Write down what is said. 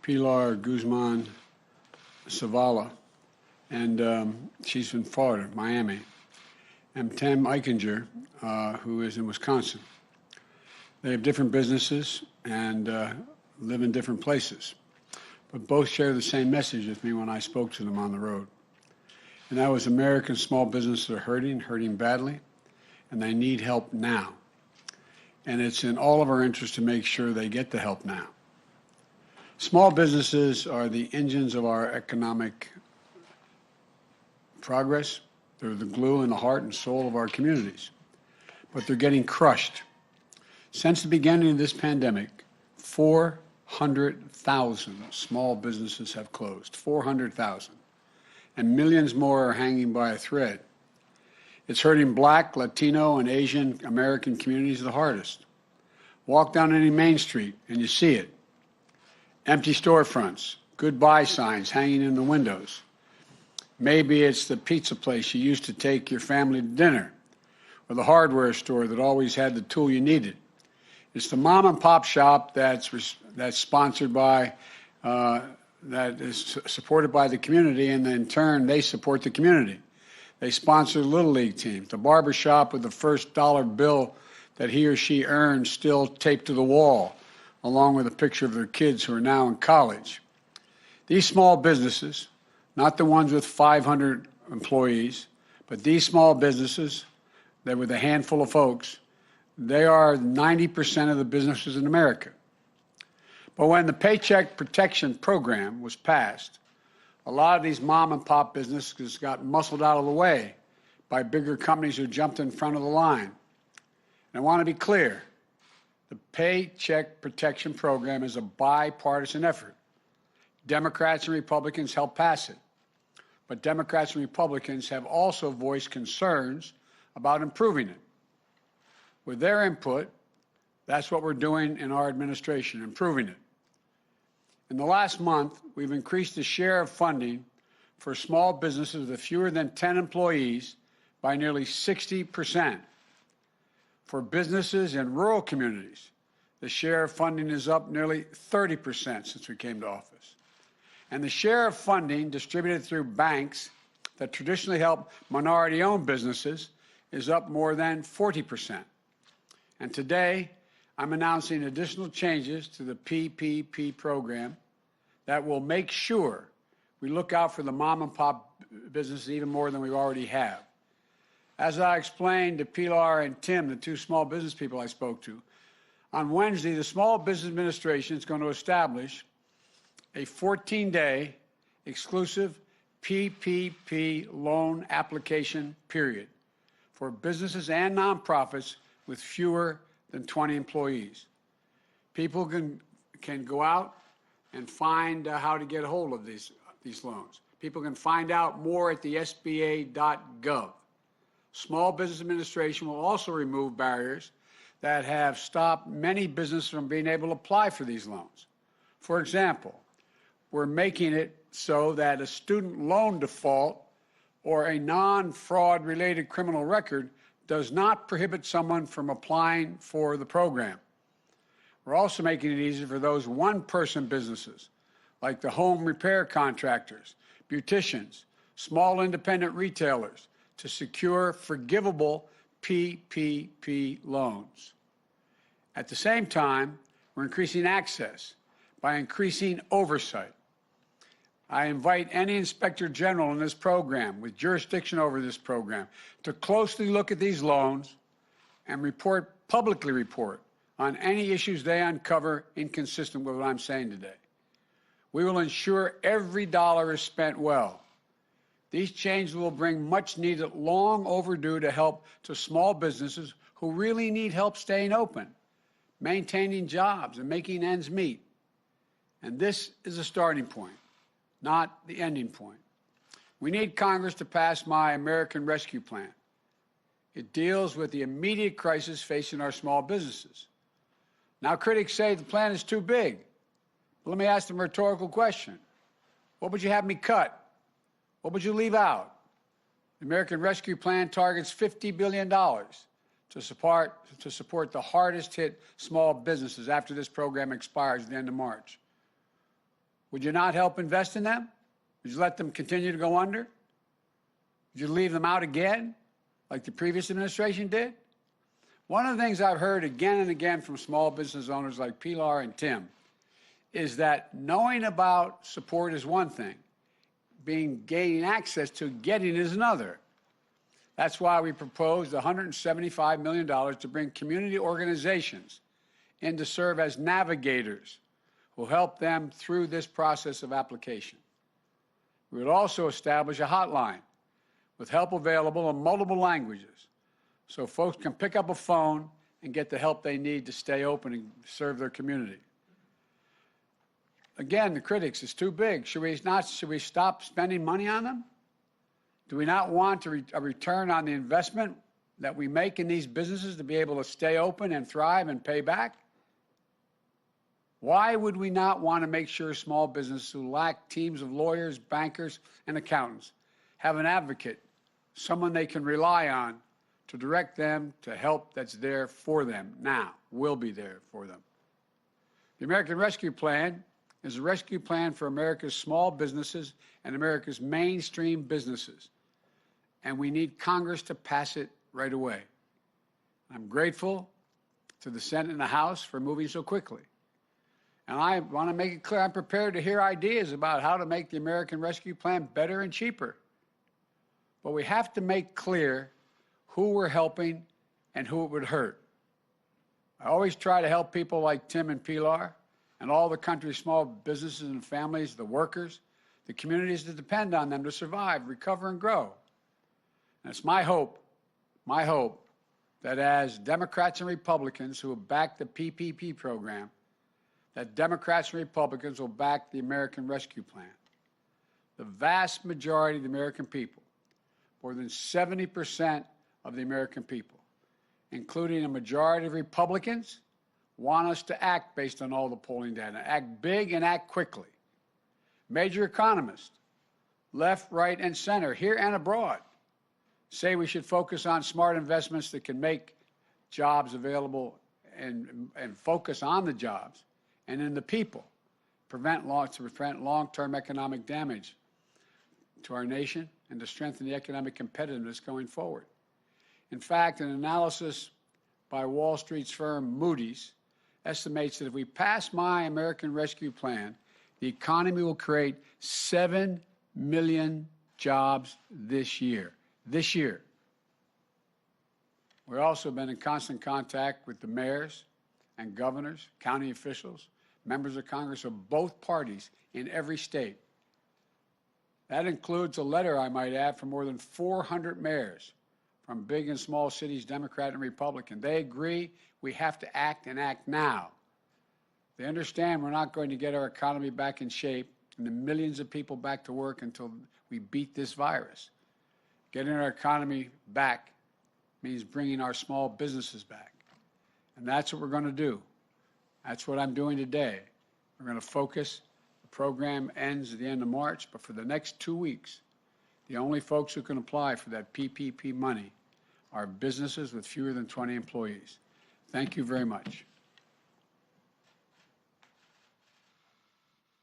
Pilar Guzman Zavala, and she's in Florida, Miami, and Tim Eichinger, who is in Wisconsin. They have different businesses and live in different places, but both share the same message with me when I spoke to them on the road. And that was American small businesses are hurting badly, and they need help now. And it's in all of our interest to make sure they get the help now. Small businesses are the engines of our economic progress. They're the glue and the heart and soul of our communities. But they're getting crushed. Since the beginning of this pandemic, 400,000 small businesses have closed. 400,000. And millions more are hanging by a thread. It's hurting Black, Latino, and Asian American communities the hardest. Walk down any main street and you see it. Empty storefronts, goodbye signs hanging in the windows. Maybe it's the pizza place you used to take your family to dinner, or the hardware store that always had the tool you needed. It's the mom and pop shop that's sponsored by, that is supported by the community, and in turn, they support the community. They sponsor the Little League teams, the barber shop with the first dollar bill that he or she earned still taped to the wall, along with a picture of their kids who are now in college. These small businesses, not the ones with 500 employees, but these small businesses that with a handful of folks, they are 90% of the businesses in America. But when the Paycheck Protection Program was passed, a lot of these mom and pop businesses got muscled out of the way by bigger companies who jumped in front of the line. And I want to be clear, the Paycheck Protection Program is a bipartisan effort. Democrats and Republicans helped pass it. But Democrats and Republicans have also voiced concerns about improving it. With their input, that's what we're doing in our administration, improving it. In the last month, we've increased the share of funding for small businesses with fewer than 10 employees by nearly 60%. For businesses in rural communities, the share of funding is up nearly 30% since we came to office. And the share of funding distributed through banks that traditionally help minority-owned businesses is up more than 40%. And today, I'm announcing additional changes to the PPP program that will make sure we look out for the mom and pop businesses even more than we already have. As I explained to Pilar and Tim, the two small business people I spoke to, on Wednesday, the Small Business Administration is going to establish a 14-day exclusive PPP loan application period for businesses and nonprofits with fewer than 20 employees. People can go out and find how to get a hold of these loans. People can find out more at the SBA.gov. Small Business Administration will also remove barriers that have stopped many businesses from being able to apply for these loans. For example, we're making it so that a student loan default or a non-fraud related criminal record does not prohibit someone from applying for the program. We're also making it easier for those one-person businesses, like the home repair contractors, beauticians, small independent retailers, to secure forgivable PPP loans. At the same time, we're increasing access by increasing oversight. I invite any inspector general in this program with jurisdiction over this program to closely look at these loans and publicly report on any issues they uncover inconsistent with what I'm saying today. We will ensure every dollar is spent well. These changes will bring much needed, long overdue help to small businesses who really need help staying open, maintaining jobs, and making ends meet. And this is a starting point, not the ending point. We need Congress to pass my American Rescue Plan. It deals with the immediate crisis facing our small businesses. Now, critics say the plan is too big. But let me ask them a rhetorical question. What would you have me cut? What would you leave out? The American Rescue Plan targets $50 billion to support the hardest hit small businesses after this program expires at the end of March. Would you not help invest in them? Would you let them continue to go under? Would you leave them out again, like the previous administration did? One of the things I've heard again and again from small business owners like Pilar and Tim is that knowing about support is one thing, gaining access to getting is another. That's why we proposed $175 million to bring community organizations in to serve as navigators who help them through this process of application. We would also establish a hotline with help available in multiple languages so folks can pick up a phone and get the help they need to stay open and serve their community. Again, the critics, it's too big. Should we stop spending money on them? Do we not want a return on the investment that we make in these businesses to be able to stay open and thrive and pay back? Why would we not want to make sure small businesses who lack teams of lawyers, bankers, and accountants have an advocate, someone they can rely on to direct them to help that's there for them now, will be there for them? The American Rescue Plan is a rescue plan for America's small businesses and America's mainstream businesses. And we need Congress to pass it right away. I'm grateful to the Senate and the House for moving so quickly. And I want to make it clear, I'm prepared to hear ideas about how to make the American Rescue Plan better and cheaper. But we have to make clear who we're helping and who it would hurt. I always try to help people like Tim and Pilar and all the country's small businesses and families, the workers, the communities that depend on them to survive, recover, and grow. And it's my hope that as Democrats and Republicans who have backed the PPP program, that Democrats and Republicans will back the American Rescue Plan. The vast majority of the American people, more than 70% of the American people, including a majority of Republicans, want us to act based on all the polling data, act big and act quickly. Major economists, left, right, and center, here and abroad, say we should focus on smart investments that can make jobs available and focus on the jobs and in the people, to prevent long-term economic damage to our nation and to strengthen the economic competitiveness going forward. In fact, an analysis by Wall Street's firm Moody's estimates that if we pass my American Rescue Plan, the economy will create 7 million jobs this year. This year. We've also been in constant contact with the mayors and governors, county officials, members of Congress of both parties in every state. That includes a letter, I might add, from more than 400 mayors from big and small cities, Democrat and Republican. They agree we have to act and act now. They understand we're not going to get our economy back in shape and the millions of people back to work until we beat this virus. Getting our economy back means bringing our small businesses back. And that's what we're going to do. That's what I'm doing today. We're going to focus. The program ends at the end of March, but for the next 2 weeks, the only folks who can apply for that PPP money are businesses with fewer than 20 employees. Thank you very much.